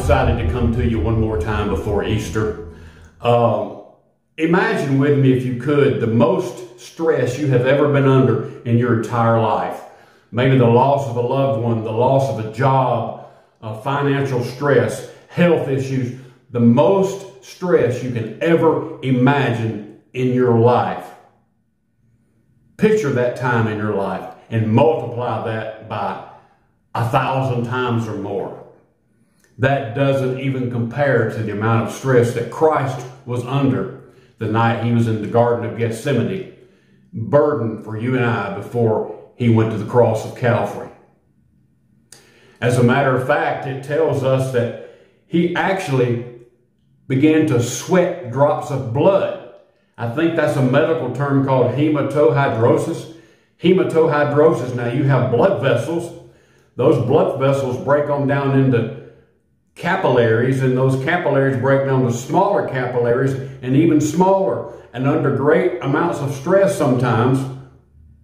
decided to come to you one more time before Easter. Imagine with me, if you could, the most stress you have ever been under in your entire life. Maybe the loss of a loved one, the loss of a job, financial stress, health issues, the most stress you can ever imagine in your life. Picture that time in your life and multiply that by 1,000 times or more. That doesn't even compare to the amount of stress that Christ was under the night he was in the Garden of Gethsemane, burdened for you and I before he went to the cross of Calvary. As a matter of fact, it tells us that he actually began to sweat drops of blood. I think that's a medical term called hematohydrosis. Hematohydrosis, now you have blood vessels. Those blood vessels break on down into capillaries, and those capillaries break down to smaller capillaries and even smaller. And under great amounts of stress sometimes,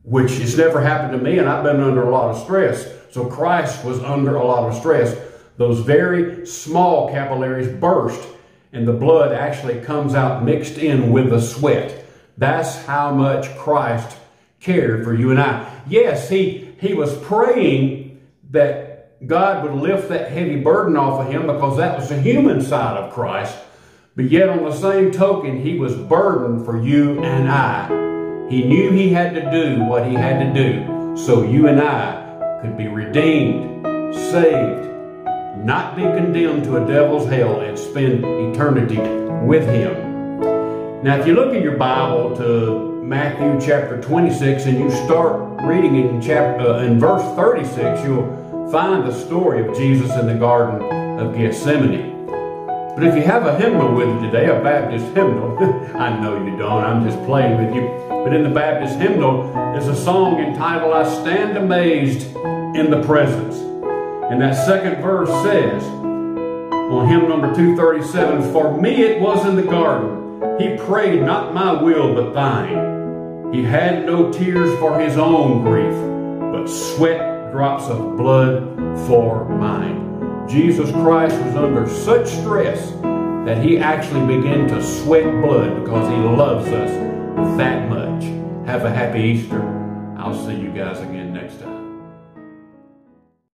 which has never happened to me, and I've been under a lot of stress. So Christ was under a lot of stress. Those very small capillaries burst, and the blood actually comes out mixed in with the sweat. That's how much Christ cared for you and I. Yes, he was praying that God would lift that heavy burden off of him, because that was the human side of Christ. But yet on the same token, he was burdened for you and I. He knew he had to do what he had to do so you and I could be redeemed, saved, not be condemned to a devil's hell, and spend eternity with him. Now, if you look in your Bible to Matthew chapter 26 and you start reading in verse 36, you'll find the story of Jesus in the Garden of Gethsemane. But if you have a hymnal with you today, a Baptist hymnal, I know you don't, I'm just playing with you, but in the Baptist hymnal is a song entitled, "I Stand Amazed in the Presence." And that second verse says, on hymn number 237, "For me it was in the garden, he prayed, not my will but thine. He had no tears for his own grief, but sweat drops of blood for mine." Jesus Christ was under such stress that he actually began to sweat blood because he loves us that much. Have a happy Easter. I'll see you guys again.